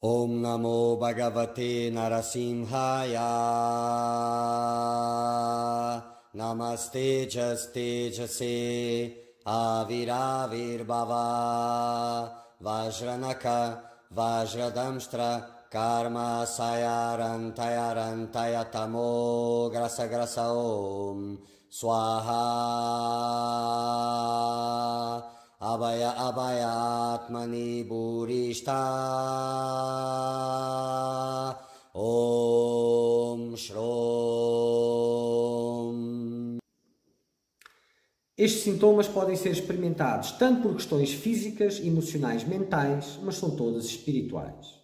Om Namo Bhagavate Narasimhaya. Namaste Tejase Aviravirbhava Vajranaka Vajradamstra Karma Sayarantayarantayatamo Grasa Grasa Om Swaha Abhaya Abhaya Atmani Burishta Om Shrom. Estes sintomas podem ser experimentados tanto por questões físicas, emocionais, mentais, mas são todas espirituais.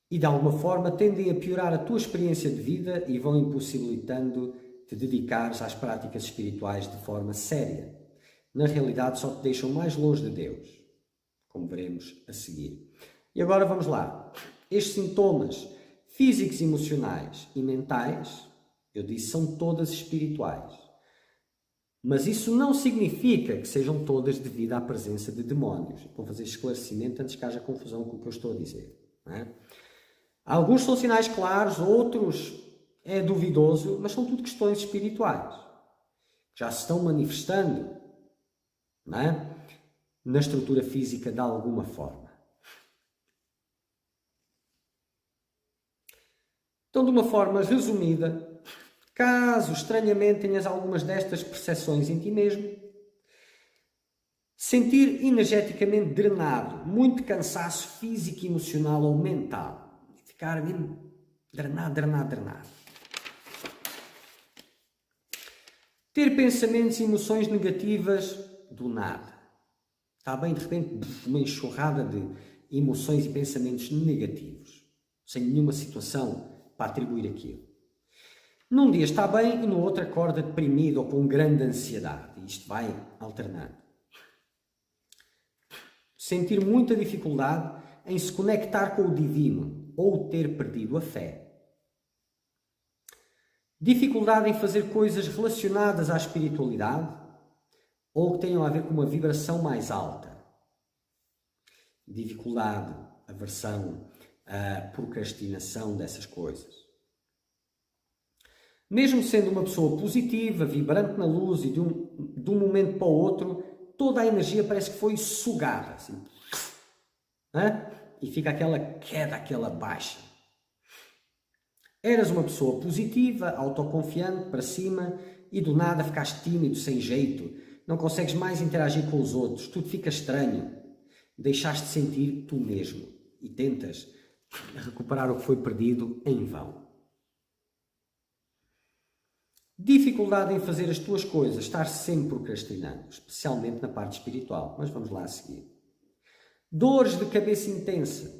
E de alguma forma tendem a piorar a tua experiência de vida e vão impossibilitando te dedicares às práticas espirituais de forma séria. Na realidade só te deixam mais longe de Deus, como veremos a seguir. E agora vamos lá. Estes sintomas físicos, emocionais e mentais, eu disse, são todas espirituais. Mas isso não significa que sejam todas devido à presença de demónios. Vou fazer esclarecimento antes que haja confusão com o que eu estou a dizer. Não é? Alguns são sinais claros, outros é duvidoso, mas são tudo questões espirituais. Já se estão manifestando, não é? Na estrutura física de alguma forma. Então, de uma forma resumida, caso estranhamente tenhas algumas destas percepções em ti mesmo, sentir energeticamente drenado, muito cansaço físico, emocional ou mental, ficar mesmo drenado. Ter pensamentos e emoções negativas do nada. Está bem, de repente, uma enxurrada de emoções e pensamentos negativos, sem nenhuma situação para atribuir aquilo. Num dia está bem e no outro acorda deprimido ou com grande ansiedade. E isto vai alternando. Sentir muita dificuldade em se conectar com o divino ou ter perdido a fé. Dificuldade em fazer coisas relacionadas à espiritualidade ou que tenham a ver com uma vibração mais alta. Dificuldade, aversão, procrastinação dessas coisas. Mesmo sendo uma pessoa positiva, vibrante na luz e de um momento para o outro, toda a energia parece que foi sugada. Assim. E fica aquela queda, aquela baixa. Eras uma pessoa positiva, autoconfiante, para cima, e do nada ficaste tímido, sem jeito. Não consegues mais interagir com os outros. Tudo fica estranho. Deixaste de sentir tu mesmo. E tentas recuperar o que foi perdido em vão. Dificuldade em fazer as tuas coisas, estar sempre procrastinando, especialmente na parte espiritual, mas vamos lá a seguir. Dores de cabeça intensa,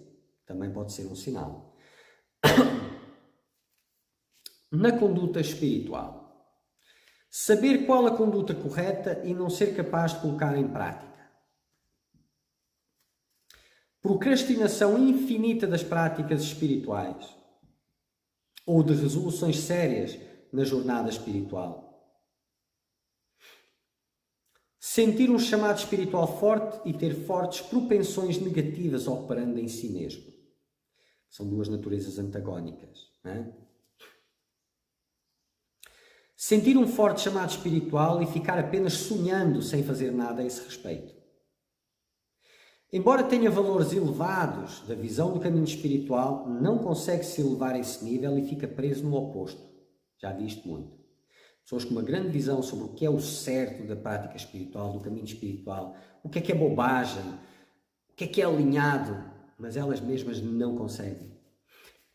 também pode ser um sinal. Na conduta espiritual, saber qual a conduta correta e não ser capaz de colocar em prática. Procrastinação infinita das práticas espirituais ou de resoluções sérias na jornada espiritual. Sentir um chamado espiritual forte e ter fortes propensões negativas operando em si mesmo. São duas naturezas antagónicas. Não é? Sentir um forte chamado espiritual e ficar apenas sonhando sem fazer nada a esse respeito. Embora tenha valores elevados da visão do caminho espiritual, não consegue se elevar a esse nível e fica preso no oposto. Já vi isto muito. Pessoas com uma grande visão sobre o que é o certo da prática espiritual, do caminho espiritual, o que é bobagem, o que é alinhado, mas elas mesmas não conseguem.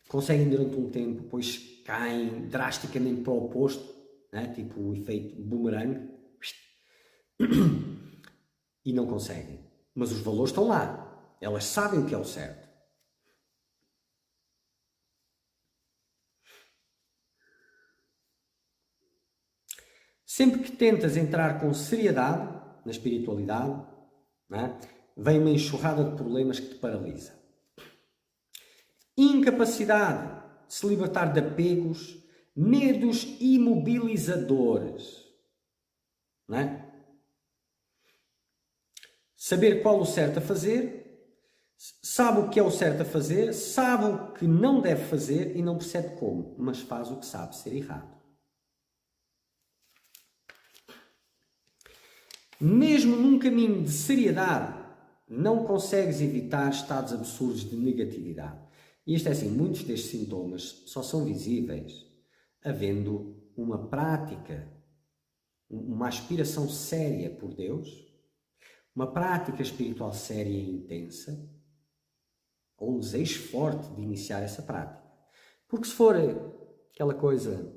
Conseguem durante um tempo, depois caem drasticamente para o oposto, né? Tipo o efeito boomerang, e não conseguem. Mas os valores estão lá. Elas sabem o que é o certo. Sempre que tentas entrar com seriedade na espiritualidade, né, vem uma enxurrada de problemas que te paralisa. Incapacidade de se libertar de apegos, medos imobilizadores. Né? Saber qual o certo a fazer, Sabe o que é o certo a fazer, sabe o que não deve fazer e não percebe como, mas faz o que sabe ser errado. Mesmo num caminho de seriedade, não consegues evitar estados absurdos de negatividade. E isto é assim, muitos destes sintomas só são visíveis havendo uma prática, uma aspiração séria por Deus, uma prática espiritual séria e intensa, ou um desejo forte de iniciar essa prática. Porque se for aquela coisa,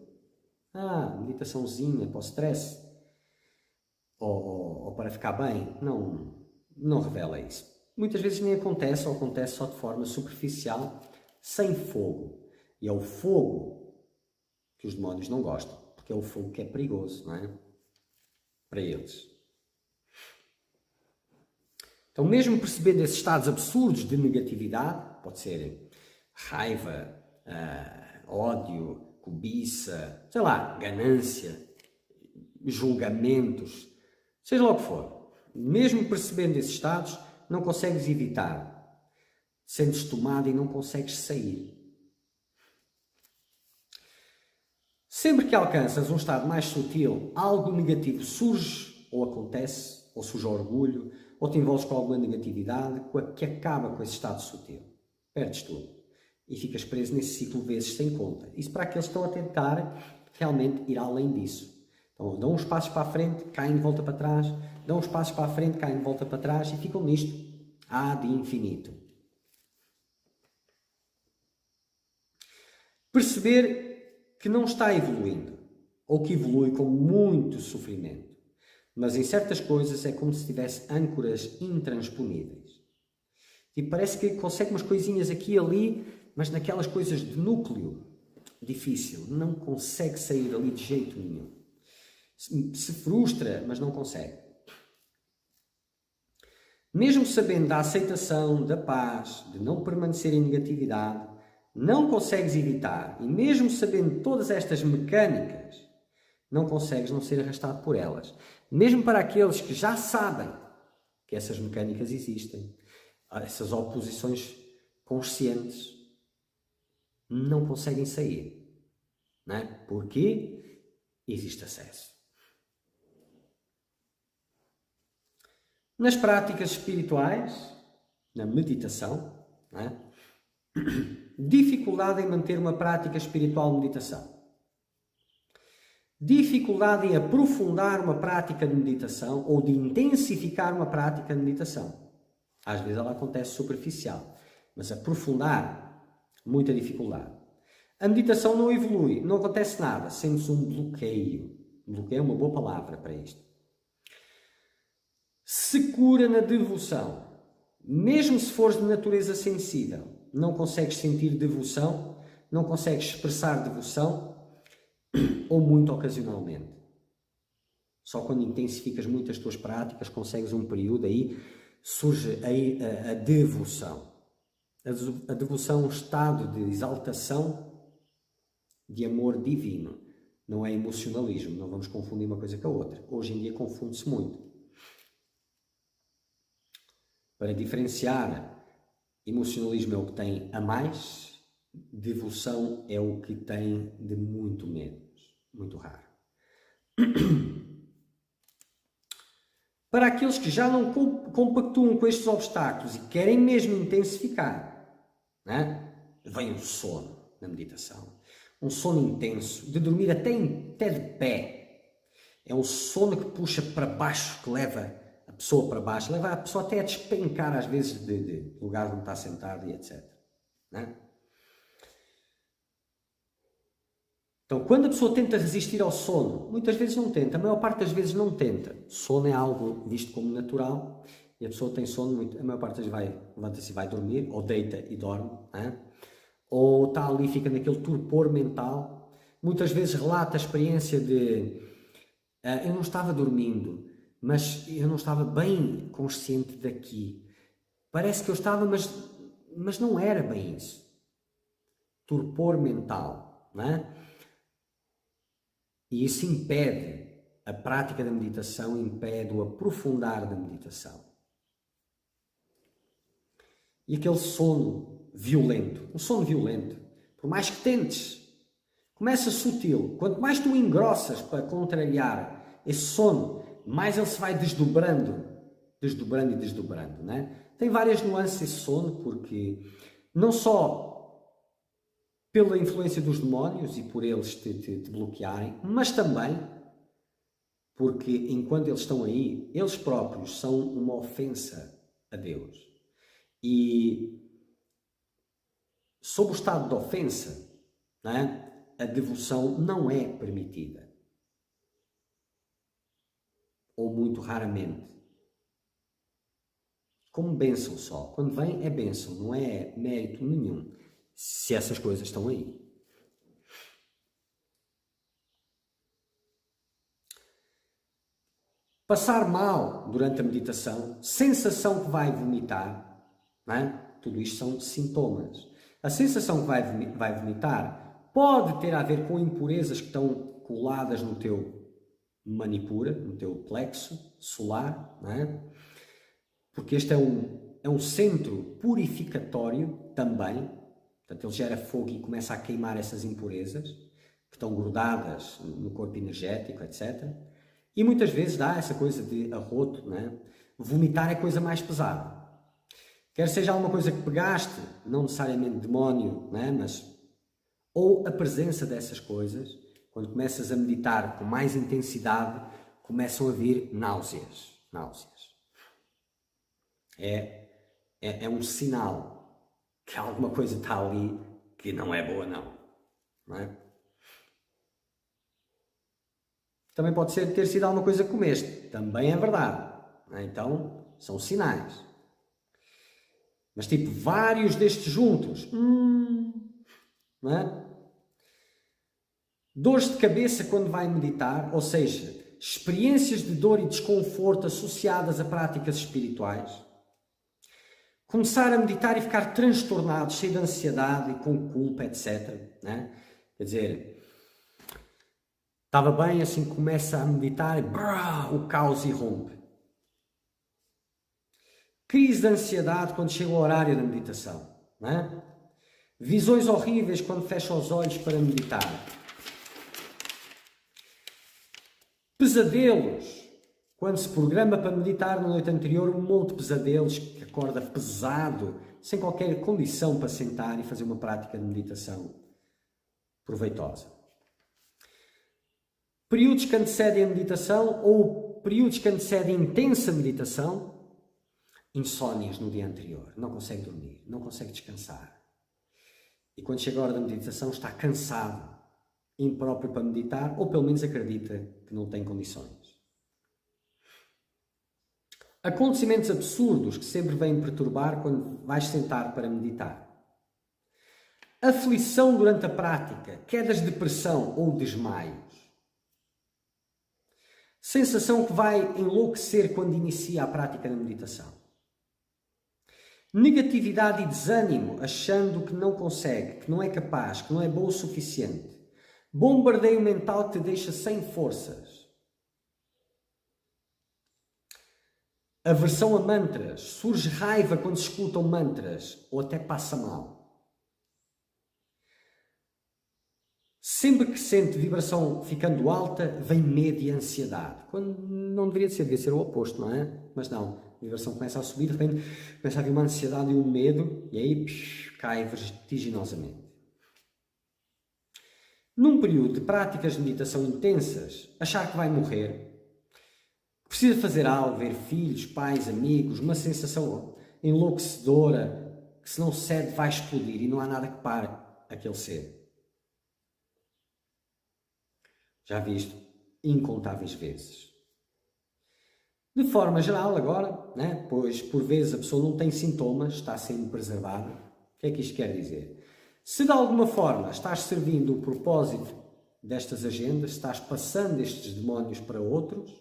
meditaçãozinha para o stress, ou para ficar bem, não revela isso. Muitas vezes nem acontece, ou acontece só de forma superficial, sem fogo. E é o fogo que os demónios não gostam, porque é o fogo que é perigoso, não é? Para eles. Então, mesmo percebendo esses estados absurdos de negatividade, pode ser raiva, ódio, cobiça, sei lá, ganância, julgamentos, seja lá o que for. Mesmo percebendo esses estados, não consegues evitar. Sentes tomado e não consegues sair. Sempre que alcanças um estado mais sutil, algo negativo surge ou acontece, ou surge orgulho, ou te envolves com alguma negatividade que acaba com esse estado sutil. Perdes tudo. E ficas preso nesse ciclo vezes sem conta. Isso para aqueles que estão a tentar realmente ir além disso. Então dão uns passos para a frente, caem de volta para trás, dão uns passos para a frente, caem de volta para trás e ficam nisto de infinito. Perceber que não está evoluindo, ou que evolui com muito sofrimento, mas em certas coisas é como se tivesse âncoras intransponíveis. E parece que consegue umas coisinhas aqui e ali, mas naquelas coisas de núcleo difícil, não consegue sair dali de jeito nenhum. Se frustra, mas não consegue. Mesmo sabendo da aceitação, da paz, de não permanecer em negatividade, não consegues evitar, e mesmo sabendo todas estas mecânicas, não consegues não ser arrastado por elas. Mesmo para aqueles que já sabem que essas mecânicas existem, essas oposições conscientes, não conseguem sair. Não é? Porque existe acesso. Nas práticas espirituais, na meditação, não é? Dificuldade em manter uma prática espiritual de meditação. Dificuldade em aprofundar uma prática de meditação ou de intensificar uma prática de meditação. Às vezes ela acontece superficial, mas aprofundar, muita dificuldade. A meditação não evolui, não acontece nada, sente-se um bloqueio. Bloqueio é uma boa palavra para isto. Se cura na devoção. Mesmo se fores de natureza sensível, não consegues sentir devoção, não consegues expressar devoção, ou muito ocasionalmente. Só quando intensificas muito as tuas práticas, consegues um período, aí surge aí a devoção. A devoção é um estado de exaltação, de amor divino. Não é emocionalismo, não vamos confundir uma coisa com a outra. Hoje em dia confunde-se muito. Para diferenciar, emocionalismo é o que tem a mais, devoção é o que tem de muito menos, muito raro. Para aqueles que já não compactuam com estes obstáculos e querem mesmo intensificar, né? Vem o sono na meditação. Um sono intenso, de dormir até de pé. É um sono que puxa para baixo, que leva a pessoa para baixo, leva a pessoa até a despencar às vezes de lugar onde está sentado e etc. Né? Então, quando a pessoa tenta resistir ao sono, muitas vezes não tenta, a maior parte das vezes não tenta. Sono é algo visto como natural e a pessoa tem sono, a maior parte das vezes levanta-se e vai dormir, ou deita e dorme, né? Ou está ali, fica naquele torpor mental. Muitas vezes relata a experiência de eu não estava dormindo, mas eu não estava bem consciente daqui. Parece que eu estava, mas não era bem isso. Torpor mental, não é? E isso impede a prática da meditação, impede o aprofundar da meditação. e aquele sono violento. Um sono violento. Por mais que tentes, começa sutil. Quanto mais tu engrossas para contrariar esse sono, mais ele se vai desdobrando, desdobrando e desdobrando, né? Tem várias nuances esse sono, porque não só pela influência dos demónios e por eles te bloquearem, mas também porque enquanto eles estão aí, eles próprios são uma ofensa a Deus. E sob o estado de ofensa, né, a devoção não é permitida. Ou muito raramente. Como bênção só. Quando vem é bênção, não é mérito nenhum, se essas coisas estão aí. Passar mal durante a meditação, sensação que vai vomitar, não é? Tudo isto são sintomas. A sensação que vai vomitar pode ter a ver com impurezas que estão coladas no teu manipura, no teu plexo solar, não é? Porque este é um centro purificatório também. Portanto, ele gera fogo e começa a queimar essas impurezas que estão grudadas no corpo energético, etc. E muitas vezes dá essa coisa de arroto, não é? Vomitar é coisa mais pesada. Quer seja alguma coisa que pegaste, não necessariamente demónio, não é? Mas, ou a presença dessas coisas, quando começas a meditar com mais intensidade, começam a vir náuseas. É um sinal que alguma coisa está ali que não é boa, não é? Também pode ter sido alguma coisa que comeste. Também é verdade. Não é? Então, são sinais. Mas tipo, vários destes juntos. Não é? Dores de cabeça quando vai meditar, ou seja, experiências de dor e desconforto associadas a práticas espirituais. Começar a meditar e ficar transtornado, cheio de ansiedade e com culpa, etc. Né? Quer dizer, estava bem, assim começa a meditar e o caos irrompe. Crise de ansiedade quando chega o horário da meditação. Não é? Visões horríveis quando fecha os olhos para meditar. Pesadelos quando se programa para meditar na noite anterior, um monte de pesadelos, que acorda pesado, sem qualquer condição para sentar e fazer uma prática de meditação proveitosa. Períodos que antecedem a meditação ou períodos que antecedem intensa meditação, insónias no dia anterior, não consegue dormir, não consegue descansar. E quando chega a hora da meditação está cansado, impróprio para meditar, ou pelo menos acredita que não tem condições. Acontecimentos absurdos que sempre vêm perturbar quando vais sentar para meditar. Aflição durante a prática, quedas de depressão ou desmaios. Sensação que vai enlouquecer quando inicia a prática da meditação. Negatividade e desânimo, achando que não consegue, que não é capaz, que não é bom o suficiente. Bombardeio mental que te deixa sem forças. Aversão a mantras, surge raiva quando se escutam mantras ou até passa mal. Sempre que sente vibração ficando alta, vem medo e ansiedade. Quando não deveria ser, devia ser o oposto, não é? Mas não, a vibração começa a subir, de repente começa a haver uma ansiedade e um medo e aí cai vertiginosamente. Num período de práticas de meditação intensas, achar que vai morrer, precisa fazer algo, ver filhos, pais, amigos, uma sensação enlouquecedora que se não cede vai explodir e não há nada que pare aquele ser. Já visto incontáveis vezes. De forma geral agora, né, pois por vezes a pessoa não tem sintomas, está sendo preservada. O que é que isto quer dizer? Se de alguma forma estás servindo o propósito destas agendas, estás passando estes demónios para outros,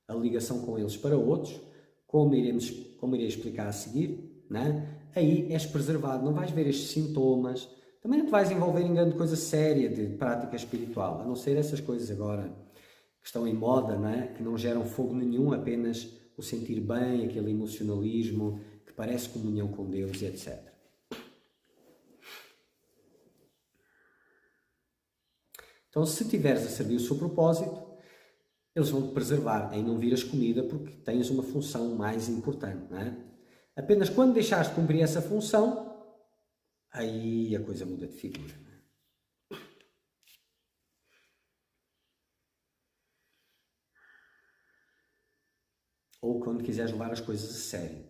a ligação com eles para outros, como irei explicar a seguir, né? Aí és preservado, não vais ver estes sintomas, também não te vais envolver em grande coisa séria de prática espiritual, a não ser essas coisas agora que estão em moda, né? Que não geram fogo nenhum, apenas o sentir bem, aquele emocionalismo que parece comunhão com Deus e etc. Então, se estiveres a servir o seu propósito, eles vão te preservar em não viras comida porque tens uma função mais importante, não é? Apenas quando deixares de cumprir essa função, aí a coisa muda de figura. Não é? Ou quando quiseres levar as coisas a sério.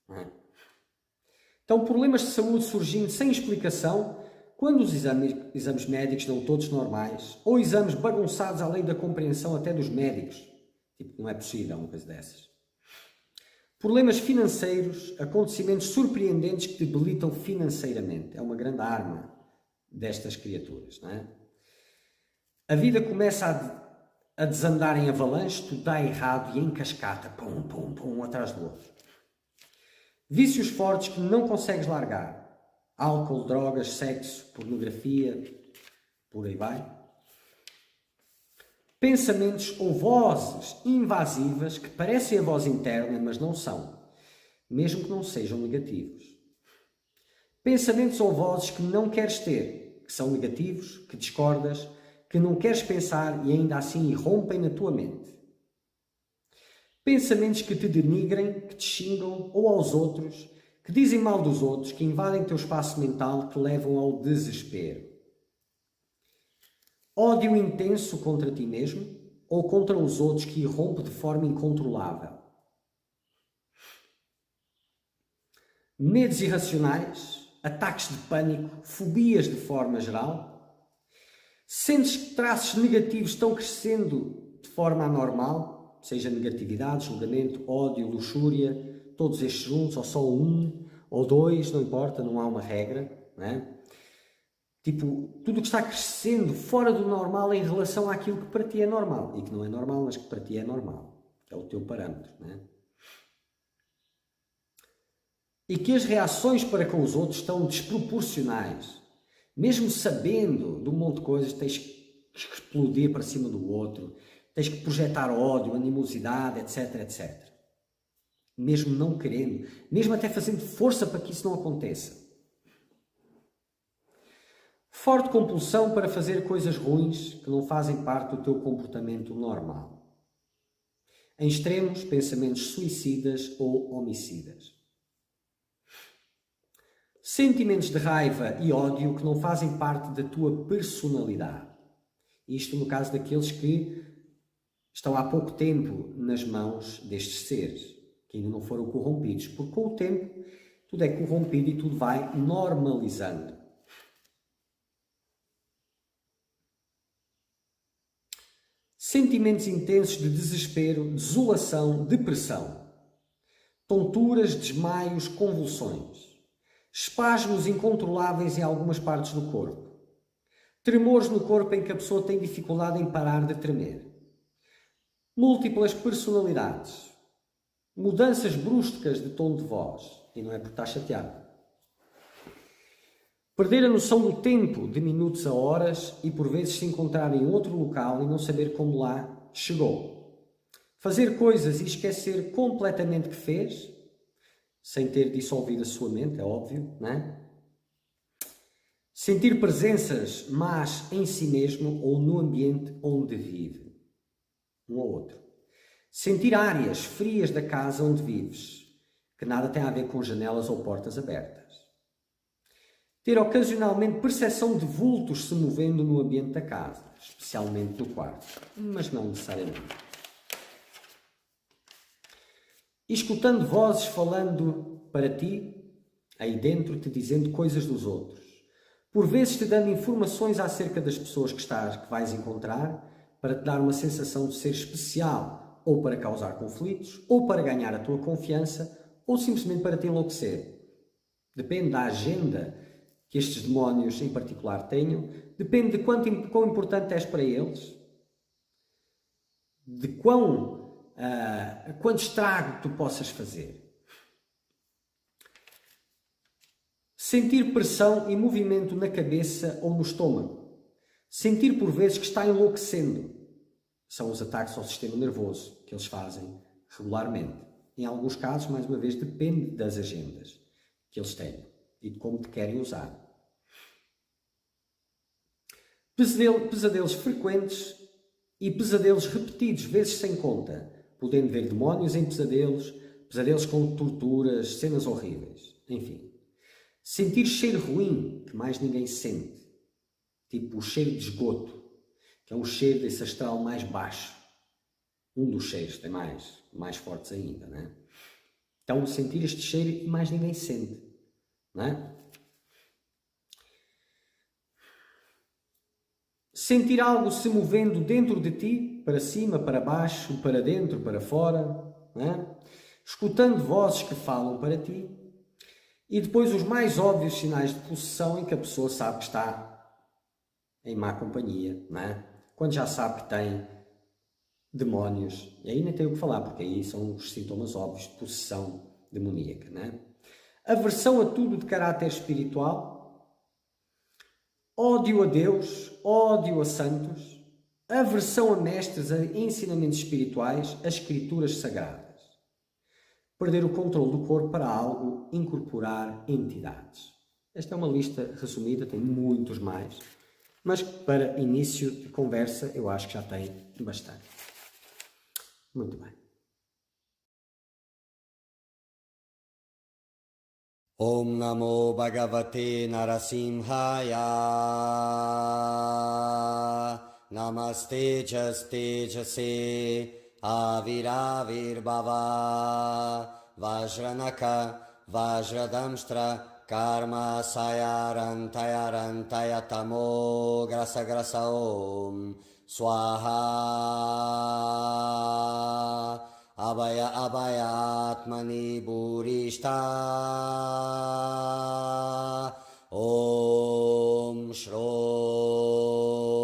Não é? Então, problemas de saúde surgindo sem explicação, quando os exames médicos dão todos normais, ou exames bagunçados além da compreensão até dos médicos. Tipo, não é possível uma coisa dessas. Problemas financeiros, acontecimentos surpreendentes que te debilitam financeiramente. É uma grande arma destas criaturas, não é? A vida começa a desandar em avalanche, tudo dá errado e em cascata, pum, pum, pum, um atrás do outro. Vícios fortes que não consegues largar. Álcool, drogas, sexo, pornografia, por aí vai. Pensamentos ou vozes invasivas que parecem a voz interna, mas não são, mesmo que não sejam negativos. Pensamentos ou vozes que não queres ter, que são negativos, que discordas, que não queres pensar e ainda assim irrompem na tua mente. Pensamentos que te denigrem, que te xingam ou aos outros, que dizem mal dos outros, que invadem teu espaço mental, que levam ao desespero. Ódio intenso contra ti mesmo ou contra os outros que irrompe de forma incontrolável. Medos irracionais, ataques de pânico, fobias de forma geral. Sentes que traços negativos estão crescendo de forma anormal, seja negatividade, julgamento, ódio, luxúria, todos estes juntos, ou só um, ou dois, não importa, não há uma regra, não é? Tipo, tudo o que está crescendo fora do normal em relação àquilo que para ti é normal, e que não é normal, mas que para ti é normal, que é o teu parâmetro, não é? E que as reações para com os outros estão desproporcionais. Mesmo sabendo de um monte de coisas, tens que explodir para cima do outro, tens que projetar ódio, animosidade, etc, etc. Mesmo não querendo, mesmo até fazendo força para que isso não aconteça. Forte compulsão para fazer coisas ruins que não fazem parte do teu comportamento normal. Em extremos, pensamentos suicidas ou homicidas. Sentimentos de raiva e ódio que não fazem parte da tua personalidade. Isto no caso daqueles que estão há pouco tempo nas mãos destes seres, que ainda não foram corrompidos, porque com o tempo tudo é corrompido e tudo vai normalizando. Sentimentos intensos de desespero, desolação, depressão. Tonturas, desmaios, convulsões. Espasmos incontroláveis em algumas partes do corpo. Tremores no corpo em que a pessoa tem dificuldade em parar de tremer. Múltiplas personalidades. Mudanças bruscas de tom de voz. E não é porque está chateado. Perder a noção do tempo de minutos a horas e por vezes se encontrar em outro local e não saber como lá chegou. Fazer coisas e esquecer completamente que fez, sem ter dissolvido a sua mente, é óbvio, não é? Sentir presenças más em si mesmo ou no ambiente onde vive. Um ou outro. Sentir áreas frias da casa onde vives, que nada tem a ver com janelas ou portas abertas. Ter ocasionalmente percepção de vultos se movendo no ambiente da casa, especialmente no quarto, mas não necessariamente. E escutando vozes falando para ti, aí dentro, te dizendo coisas dos outros. Por vezes te dando informações acerca das pessoas que vais encontrar, para te dar uma sensação de ser especial, ou para causar conflitos, ou para ganhar a tua confiança, ou simplesmente para te enlouquecer. Depende da agenda que estes demónios em particular tenham, depende de quão importante és para eles, de quanto estrago tu possas fazer. Sentir pressão e movimento na cabeça ou no estômago. Sentir por vezes que está enlouquecendo. São os ataques ao sistema nervoso que eles fazem regularmente. Em alguns casos, mais uma vez, depende das agendas que eles têm e de como te querem usar. Pesadelos frequentes e pesadelos repetidos, vezes sem conta, podendo ver demónios em pesadelos, pesadelos com torturas, cenas horríveis, enfim. Sentir cheiro ruim que mais ninguém sente, tipo o cheiro de esgoto, que é um cheiro desse astral mais baixo. Um dos cheiros, tem mais fortes ainda, né? Então, sentir este cheiro e mais ninguém sente, não é? Sentir algo se movendo dentro de ti, para cima, para baixo, para dentro, para fora, não é? Escutando vozes que falam para ti. E depois os mais óbvios sinais de possessão em que a pessoa sabe que está em má companhia, não é? Quando já sabe que tem demónios, e aí nem tenho o que falar, porque aí são os sintomas óbvios de possessão demoníaca, não é? Aversão a tudo de caráter espiritual, ódio a Deus, ódio a santos, aversão a mestres, a ensinamentos espirituais, a escrituras sagradas. Perder o controle do corpo para algo, incorporar entidades. Esta é uma lista resumida, tem muitos mais, mas para início de conversa eu acho que já tem bastante. Muito bem. Om Namo Bhagavate Narasimhaya. Namaste Tejase Aviravir Bhava Vajranaka Vajradamstra Karma Sayarantaya Tamo Grasa Om Swaha Abhaya Atmani Burishta Om Shro